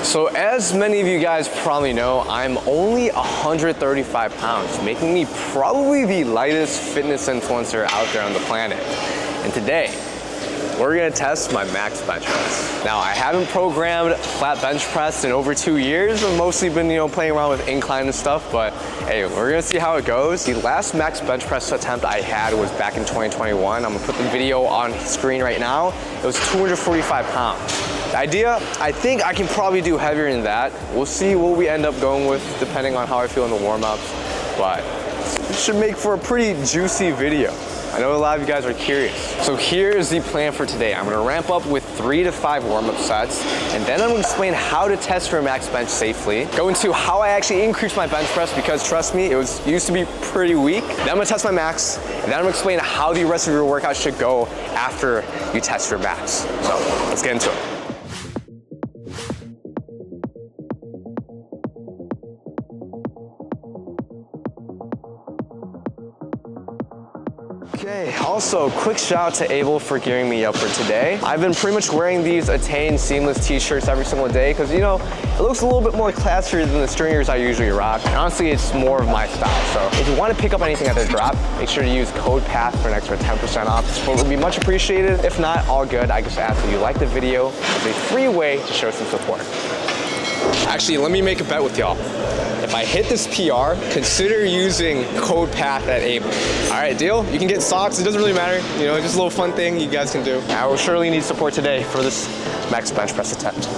So as many of you guys probably know, I'm only 135 pounds, making me probably the lightest fitness influencer out there on the planet. And today, we're gonna test my max bench press. Now, I haven't programmed flat bench press in over 2 years. I've mostly been, playing around with incline and stuff, but hey, we're gonna see how it goes. The last max bench press attempt I had was back in 2021. I'm gonna put the video on screen right now. It was 245 pounds. The idea, I think I can probably do heavier than that. We'll see what we end up going with depending on how I feel in the warm-ups, but it should make for a pretty juicy video. I know a lot of you guys are curious. So here's the plan for today. I'm gonna ramp up with 3 to 5 warm-up sets, and then I'm gonna explain how to test for max bench safely. Go into how I actually increased my bench press, because trust me, it used to be pretty weak. Then I'm gonna test my max, and then I'm gonna explain how the rest of your workout should go after you test your max. So let's get into it. Okay, also quick shout out to Abel for gearing me up for today. I've been pretty much wearing these Attain seamless t-shirts every single day because it looks a little bit more classier than the stringers I usually rock. And honestly, it's more of my style. So if you want to pick up anything at their drop, make sure to use code PATH for an extra 10% off. It would be much appreciated. If not, all good. I just ask that you like the video. It's a free way to show some support. Actually, let me make a bet with y'all. If I hit this PR, consider using code PATH at Able. All right, deal? You can get socks, it doesn't really matter. Just a little fun thing you guys can do. I will surely need support today for this max bench press attempt.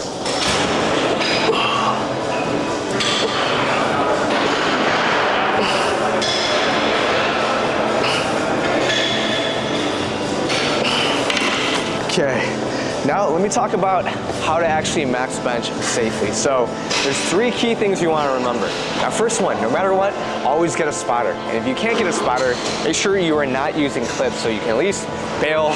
Okay. Now, let me talk about how to actually max bench safely. So, there's 3 key things you want to remember. Now, first one, no matter what, always get a spotter. And if you can't get a spotter, make sure you are not using clips so you can at least bail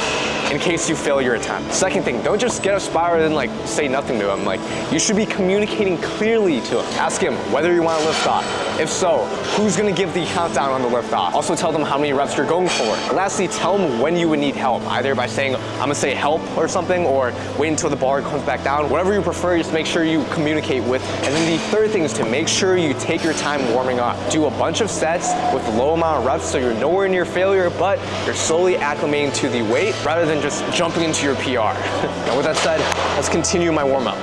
in case you fail your attempt. Second thing, don't just get a spotter and then say nothing to him. You should be communicating clearly to him. Ask him whether you want to lift off. If so, who's going to give the countdown on the lift off? Also tell them how many reps you're going for. And lastly, tell them when you would need help, either by saying, I'm going to say help or something, or wait until the bar comes back down. Whatever you prefer, just make sure you communicate with. And then the third thing is to make sure you take your time warming up. Do a bunch of sets with a low amount of reps so you're nowhere near failure, but you're slowly acclimating to the weight rather than just jumping into your PR. Now with that said, let's continue my warm-up.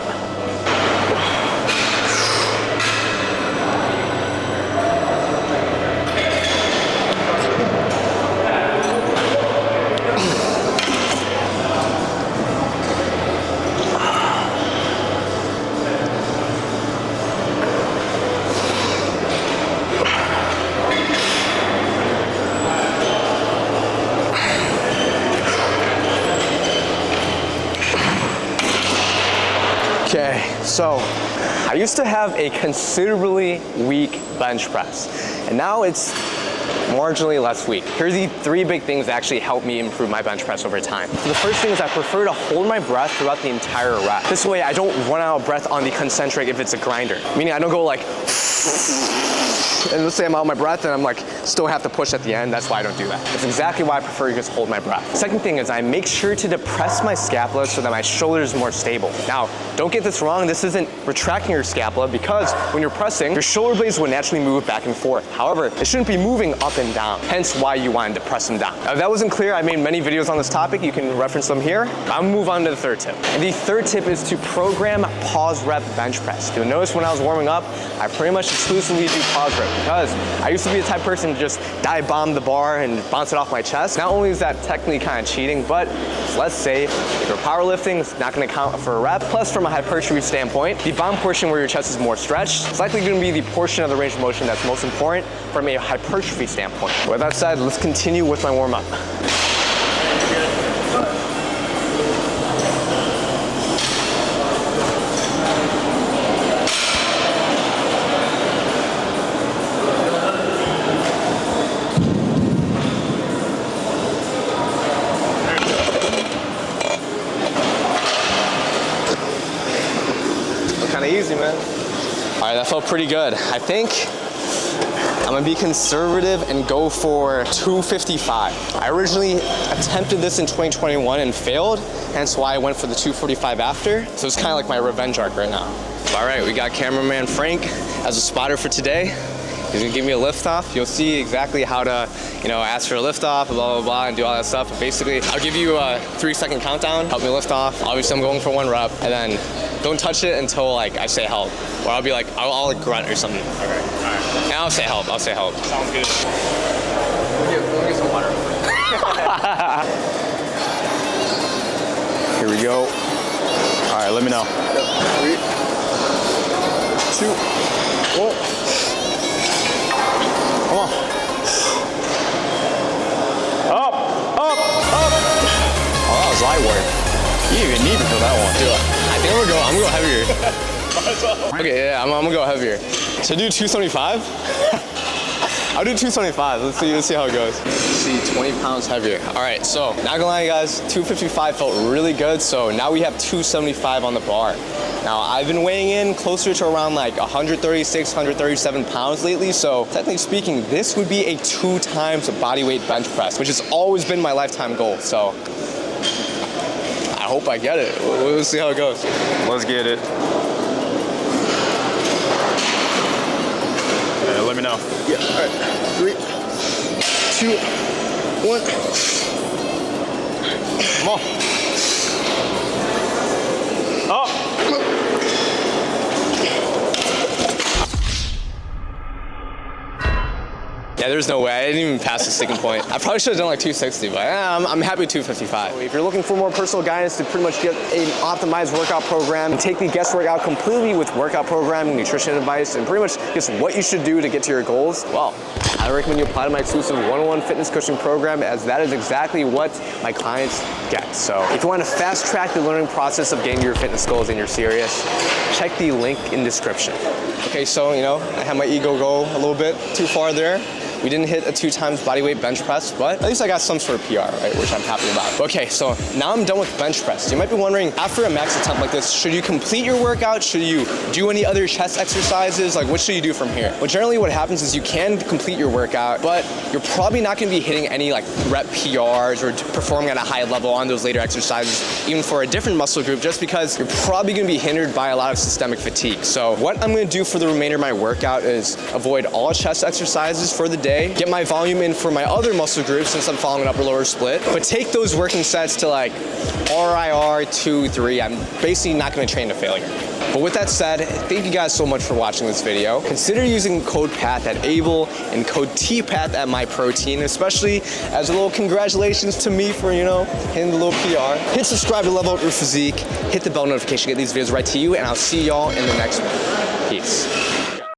Okay, so I used to have a considerably weak bench press, and now it's marginally less weak. Here's the 3 big things that actually help me improve my bench press over time. So the first thing is I prefer to hold my breath throughout the entire rep. This way I don't run out of breath on the concentric if it's a grinder. Meaning I don't go and let's say I'm out of my breath and I'm still have to push at the end. That's why I don't do that. That's exactly why I prefer to just hold my breath. Second thing is I make sure to depress my scapula so that my shoulder is more stable. Now, don't get this wrong. This isn't retracting your scapula, because when you're pressing, your shoulder blades will naturally move back and forth. However, it shouldn't be moving up and down. Hence why you want to depress them down. Now, if that wasn't clear, I made many videos on this topic. You can reference them here. I'm gonna move on to the third tip. And the third tip is to program pause rep bench press. You'll notice when I was warming up, I pretty much exclusively do pause rep, because I used to be the type of person to just dive bomb the bar and bounce it off my chest. Not only is that technically kind of cheating, but it's less safe. If you're powerlifting, it's not going to count for a rep. Plus, from a hypertrophy standpoint, the bomb portion where your chest is more stretched, it's likely going to be the portion of the range of motion that's most important from a hypertrophy standpoint. With that said, let's continue with my warm-up. Easy, man. All right, that felt pretty good. I think I'm gonna be conservative and go for 255. I originally attempted this in 2021 and failed, hence why I went for the 245 after. So it's kind of like my revenge arc right now. All right, we got cameraman Frank as a spotter for today. He's gonna give me a lift off. You'll see exactly how to, ask for a lift off, blah, blah, blah, and do all that stuff. But basically, I'll give you a 3-second countdown, help me lift off. Obviously, I'm going for 1 rep, and then don't touch it until I say help. Or I'll be like, I'll grunt or something. Okay, all right. And I'll say help, Sounds good. Let me get some water. Here we go. All right, let me know. 3, 2, 1. Come on. Up, up, up. Oh, that was light work. You didn't even need to feel that one. Dude, I think I'm gonna go heavier. Okay, yeah, I'm gonna go heavier. So do 275? I'll do 275. Let's see how it goes. Let's see, 20 pounds heavier. All right, so not gonna lie, guys, 255 felt really good. So now we have 275 on the bar. Now, I've been weighing in closer to around like 136, 137 pounds lately. So technically speaking, this would be a 2 times body weight bench press, which has always been my lifetime goal. So I hope I get it. We'll see how it goes. Let's get it. Yeah, let me know. Yeah, all right. 3, 2, 1. Come on. Up. Yeah, there's no way. I didn't even pass the sticking point. I probably should have done like 260, but I'm happy with 255. If you're looking for more personal guidance to pretty much get an optimized workout program, and take the guest workout completely with workout programming, nutrition advice, and pretty much just what you should do to get to your goals, well, I recommend you apply to my exclusive one-on-one fitness coaching program, as that is exactly what my clients get. So if you want to fast track the learning process of getting your fitness goals and you're serious, check the link in description. Okay, so I had my ego go a little bit too far there. We didn't hit a 2 times body weight bench press, but at least I got some sort of PR, right, which I'm happy about. Okay, so now I'm done with bench press. You might be wondering, after a max attempt like this, should you complete your workout? Should you do any other chest exercises? Like, what should you do from here? Well, generally what happens is you can complete your workout, but you're probably not gonna be hitting any like rep PRs or performing at a high level on those later exercises, even for a different muscle group, just because you're probably gonna be hindered by a lot of systemic fatigue. So what I'm gonna do for the remainder of my workout is avoid all chest exercises for the day, get my volume in for my other muscle groups since I'm following an upper lower split, but take those working sets to like RIR 2, 3. I'm basically not gonna train to failure. But with that said, thank you guys so much for watching this video. Consider using code PATH at ABLE and code TPATH at MyProtein, especially as a little congratulations to me for, hitting the little PR. Hit subscribe to level up your physique, hit the bell notification to get these videos right to you, and I'll see y'all in the next one. Peace.